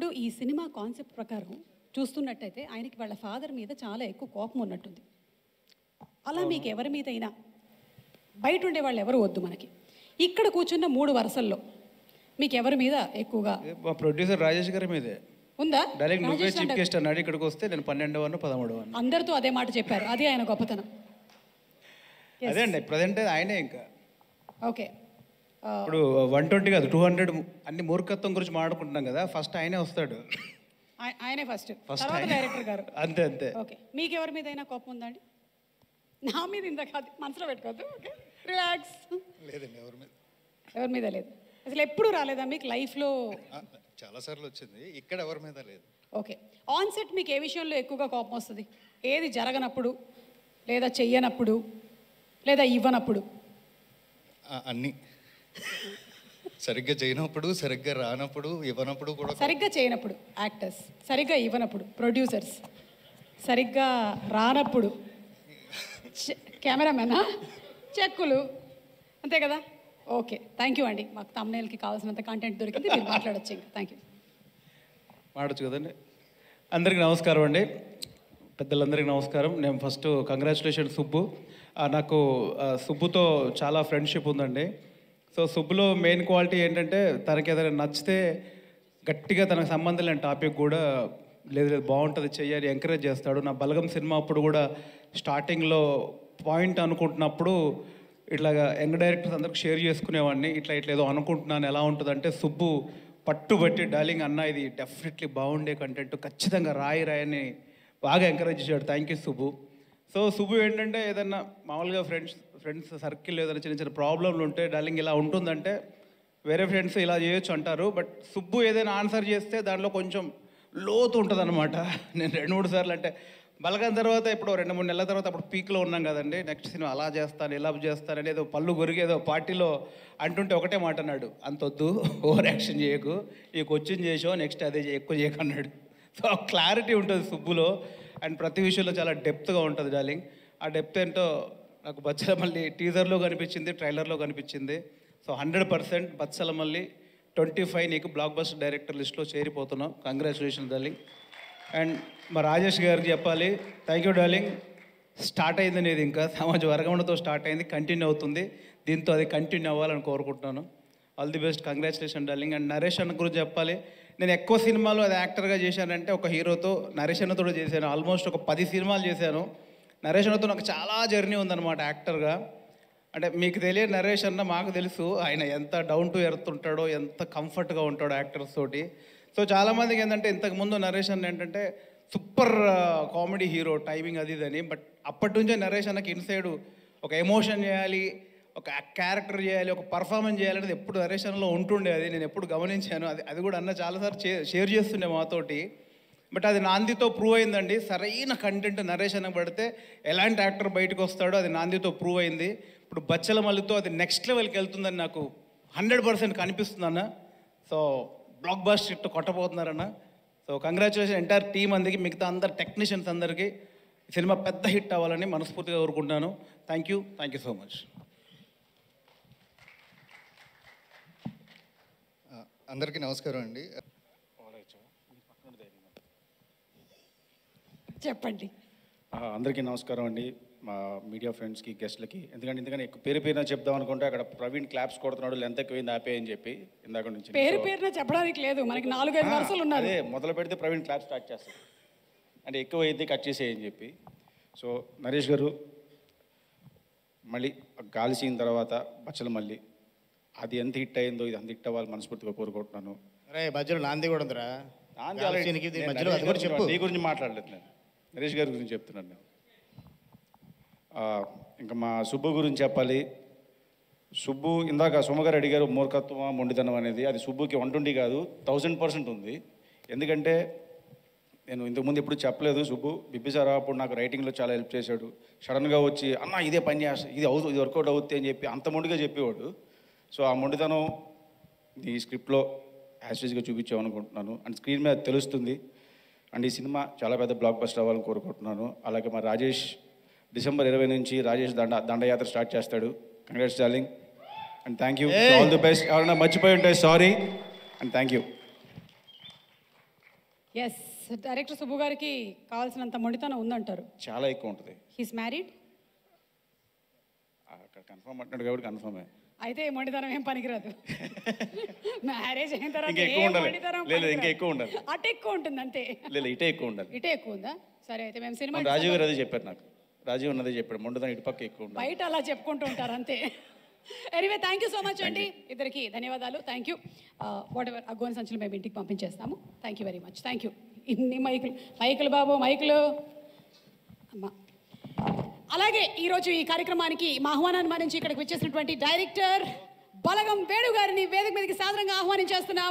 ఇప్పుడు ఈ cinema concept ప్రకారం చూస్తున్నట్టయితే ఆయనకి వాళ్ళ ఫాదర్ మీద చాలా ఎక్కువ కోపం ఉన్నట్టుంది. అలా మీకు ఎవరి మీద అయినా బయట ఉండే వాళ్ళు ఎవరు వద్దు, మనకి ఇక్కడ కూర్చున్న 3 వరుసల్లో మీకు ఎవరి మీద ఎక్కువగా? మా ప్రొడ్యూసర్ రాజేష్ గారి మీదే ఉందా? డైరెక్ట్ నువ్వే చీఫ్ గెస్ట్ అన్నాడు. ఇక్కడికి వస్తే నేను 12వ 13వ అందరితో అదే మాట చెప్పారు. అది ఆయన గొప్పతనం. అదే అండి ప్రజెంట్ ఆయనే. ఇంకా ఓకే, ఇప్పుడు 120 కాదు 200 అన్ని మూర్ఖత్వం గురించి మాట్లాడుకుంటున్నాం కదా, ఫస్ట్ ఆయనే వస్తాడు. ఆయనే ఫస్ట్ ఆయన. డైరెక్టర్ గారు. అంతే అంతే. ఓకే, మీకు ఎవరి మీద అయినా కోపం ఉందండి? నా మీద ఇంత కాదు, మనసులో పెట్టుకోవద్దు. Okay, relax. లేదండి, ఎవరి మీద లేదు. అసలు ఎప్పుడు రాలేదా మీకు లైఫ్లో? చాలాసార్లు వచ్చింది, ఇక్కడ ఎవరి మీద లేదు. ఓకే, ఆన్ సెట్ మీకు ఏ విషయంలో ఎక్కువగా కోపం వస్తుంది? ఏది జరగనప్పుడు, లేదా చెయ్యనప్పుడు, లేదా ఇవ్వనప్పుడు? అన్నీ సరిగ్గా చేయనప్పుడు, సరిగ్గా రానప్పుడు, ఇవ్వనప్పుడు కూడా. సరిగ్గా చేయనప్పుడు యాక్టర్స్, సరిగ్గా ఇవ్వనప్పుడు ప్రొడ్యూసర్స్, సరిగ్గా రానప్పుడు కెమెరామెనా, చెక్కులు, అంతే కదా? ఓకే, థ్యాంక్ యూ అండి. మాకు తమ్నేల్కి కావాల్సినంత కంటెంట్ దొరికింది, మీరు మాట్లాడచ్చు. ఇంకా థ్యాంక్ యూ. మాట్లాడచ్చు కదండి. అందరికీ నమస్కారం అండి, పెద్దలందరికీ నమస్కారం. నేను ఫస్ట్ కంగ్రాచులేషన్ సుబ్బు. నాకు సుబ్బుతో చాలా ఫ్రెండ్షిప్ ఉందండి. సో సుబ్బులో మెయిన్ క్వాలిటీ ఏంటంటే తనకి ఏదైనా నచ్చితే గట్టిగా తనకు సంబంధం లేని టాపిక్ కూడా లేదు లేదు బాగుంటుంది చెయ్యాలి ఎంకరేజ్ చేస్తాడు. నా బలగం సినిమా అప్పుడు కూడా స్టార్టింగ్లో పాయింట్ అనుకుంటున్నప్పుడు ఇట్లాగా యంగ్ డైరెక్టర్స్ అందరికి షేర్ చేసుకునేవాడిని. ఇట్లా ఏదో అనుకుంటున్నాను ఎలా ఉంటుందంటే సుబ్బు పట్టుబట్టి డార్లింగ్ అన్న ఇది డెఫినెట్లీ బాగుండే కంటెంట్, ఖచ్చితంగా రాయని బాగా ఎంకరేజ్ చేశాడు. Thank you Subbu. So Subbu ఏంటంటే ఏదన్నా మామూలుగా ఫ్రెండ్స్ సర్కిల్ ఏదైనా చిన్న చిన్న ప్రాబ్లంలు ఉంటే డార్లింగ్ ఇలా ఉంటుందంటే వేరే ఫ్రెండ్స్ ఇలా చేయొచ్చు అంటారు, బట్ సుబ్బు ఏదైనా ఆన్సర్ చేస్తే దాంట్లో కొంచెం లోతు ఉంటుంది అనమాట. నేను 2-3 సార్లు అంటే బలగం తర్వాత ఇప్పుడు 2-3 నెలల తర్వాత అప్పుడు పీక్లో ఉన్నాం కదండి, నెక్స్ట్ సినిమా అలా చేస్తాను ఇలా చేస్తాను అనేది ఏదో పళ్ళు గొరిగేదో పార్టీలో అంటుంటే ఒకటే మాట అన్నాడు, అంతొద్దు ఓవర్ యాక్షన్ చేయకు, ఈ క్వశ్చన్ చేసావు నెక్స్ట్ అదే ఎక్కువ చేయకు అన్నాడు. సో క్లారిటీ ఉంటుంది సుబ్బులో అండ్ ప్రతి విషయంలో చాలా డెప్త్గా ఉంటుంది డార్లింగ్. ఆ డెప్త్ ఏంటో నాకు బచ్చలమల్లి టీజర్లో కనిపించింది, ట్రైలర్లో కనిపించింది. సో 100% బచ్చలమల్లి 25 నీకు బ్లాక్ బస్టర్ డైరెక్టర్ లిస్ట్లో చేరిపోతున్నాం. Congratulation darling. అండ్ మా రాజేష్ గారికి చెప్పాలి, థ్యాంక్ యూ డార్లింగ్. స్టార్ట్ అయింది అనేది ఇంకా సమాజ వర్గంతో స్టార్ట్ అయింది, కంటిన్యూ అవుతుంది, దీంతో అది కంటిన్యూ అవ్వాలని కోరుకుంటున్నాను. All the best, congratulation darling. And Naresh అన్న గురించి చెప్పాలి, నేను ఎక్కువ సినిమాలు అది యాక్టర్గా చేశానంటే ఒక హీరోతో నరేష్ అన్నతో చేశాను. ఆల్మోస్ట్ ఒక 10 సినిమాలు చేశాను. నరేష్ అన్నతో నాకు చాలా జర్నీ ఉందన్నమాట యాక్టర్గా. అంటే మీకు తెలియదు నరేష్ అన్న, మాకు తెలుసు ఆయన ఎంత డౌన్ టు ఎర్త్ ఉంటాడో, ఎంత కంఫర్ట్గా ఉంటాడో యాక్టర్స్ తోటి. సో చాలామందికి ఏంటంటే ఇంతకుముందు నరేష్ అన్న ఏంటంటే సూపర్ కామెడీ హీరో, టైమింగ్ అది ఇదని, బట్ అప్పటి నుంచే నరేష్ అన్నకి ఇన్సైడ్ ఒక ఎమోషన్ చేయాలి, ఒక క్యారెక్టర్ చేయాలి, ఒక పర్ఫార్మెన్స్ చేయాలనేది ఎప్పుడు నరేష్ అన్నలో ఉంటుండే. అది నేను ఎప్పుడు గమనించాను. అది కూడా అన్న చాలాసార్లు షేర్ చేస్తుండే మాతోటి. బట్ అది నాందితో ప్రూవ్ అయిందండి. సరైన కంటెంట్ నరేష్ అన్న పడితే ఎలాంటి యాక్టర్ బయటకు వస్తాడో అది నాందితో ప్రూవ్ అయింది. ఇప్పుడు బచ్చలమల్లితో అది నెక్స్ట్ లెవెల్కి వెళ్తుందని నాకు 100% కనిపిస్తుంది అన్న. సో బ్లాక్ బస్టర్ హిట్ కొట్టబోతున్నారన్న. సో కంగ్రాచులేషన్ ఎంటైర్ టీమ్ అందరికి, మిగతా అందరు టెక్నీషియన్స్ అందరికీ సినిమా పెద్ద హిట్ అవ్వాలని మనస్ఫూర్తిగా కోరుకుంటున్నాను. Thank you so much. అందరికీ నమస్కారం అండి. చెప్పండి. అందరికీ నమస్కారం అండి, మా మీడియా ఫ్రెండ్స్కి, గెస్ట్లకి. ఎందుకంటే పేరున చెప్దాం అనుకుంటే అక్కడ ప్రవీణ్ క్లాప్స్ కొడుతున్నాడు, లెంత్ ఎక్కువైంది ఆపే అని చెప్పి ఇందాక నుంచి పేరున చెప్పడానికి లేదు, మనకి 4-5 వరుసలు ఉన్నారు. అదే మొదలు పెడితే ప్రవీణ్ క్లాప్ స్టార్ట్ చేస్తాడు, అంటే ఎక్కువైంది కట్ చేసేయని చెప్పి. సో నరేష్ గారు మళ్ళీ గాలి సీన్ తర్వాత బచ్చలమల్లి అది ఎంత హిట్ అయిందో ఇది అంత హిట్ అవ్వాలి మనస్ఫూర్తిగా కోరుకుంటున్నాను. అరే మధ్యలో నాంది కూడా ఉందిరా, నీ గురించి మాట్లాడలేదు, నేను నరేష్ గారి గురించి చెప్తున్నాను. నేను ఇంకా మా సుబ్బు గురించి చెప్పాలి. సుబ్బు ఇందాక సుమగారు అడిగారు మూర్ఖత్వం మొండితనం అనేది, అది సుబ్బుకి 120 కాదు 1000% ఉంది. ఎందుకంటే నేను ఇంతకుముందు ఎప్పుడు చెప్పలేదు, సుబ్బు బిబ్బిసారా అప్పుడు నాకు రైటింగ్లో చాలా హెల్ప్ చేశాడు. సడన్గా వచ్చి అన్న ఇదే పని చేస్తా, ఇది వర్కౌట్ అవుతుంది అని చెప్పి అంత మొండిగా చెప్పేవాడు. సో ఆ మొండితనం ఈ స్క్రిప్ట్లో యాస్టేజ్గా చూపించామనుకుంటున్నాను, అండ్ స్క్రీన్ మీద తెలుస్తుంది. అండ్ ఈ సినిమా చాలా పెద్ద బ్లాక్ బస్టర్ అవ్వాలని కోరుకుంటున్నాను. అలాగే మా రాజేష్ డిసెంబర్ 20 నుంచి రాజేష్ దండయాత్ర స్టార్ట్ చేస్తాడు. Congrats darling and thank you, all the best. ఎవరైనా మర్చిపోయి ఉంటే sorry and thank you. Yes, director Subbu గారికి కావాల్సినంత మొండితనం ఉందంటారు. చాలా ఎక్కువ ఉంటుంది. He's married. అక్కడ కన్ఫర్మ్ అంటున్నాడు కాబట్టి కన్ఫర్మే. అయితే మొండితనం ఏం పనికిరాదు. మ్యారేజ్ అయిన తర్వాత ఇంకా ఎక్కువ ఏ ఉండాలి. మొండితనం లేదు, ఇంకా పనికిరాదు. ఎక్కువ ఉండాలి. అటు ఎక్కువ ఉంటుంది అంతే. లేదు, ఇటే ఎక్కువ ఉండాలి. ఇటే ఎక్కువ ఉందా? సరే, అయితే మేము సినిమా రాజీవ్ గారు అదే చెప్పారు నాకు. రాజీవ్ ఉన్నదే చెప్పాడు, మొండదని ఇటు పక్క ఎక్కువ ఉండాలి. బయట అలా చెప్పుకుంటూ ఉంటారు అంతే. Anyway, thank you so much అండి, ఇద్దరికి ధన్యవాదాలు. Thank you. వాట్ ఎవర్ అగ్గోని సంచులు మేము ఇంటికి పంపించేస్తాము. Thank you very much. Thank you. ఇన్ని మైకులు బాబు, మైకులు అమ్మా. అలాగే ఈరోజు ఈ కార్యక్రమానికి మా ఆహ్వానాన్ని మన్నించి ఇక్కడికి వచ్చేసినటువంటి డైరెక్టర్ బలగం వేణు గారిని వేదిక మీదకి సాదరంగా ఆహ్వానించేస్తున్నాము.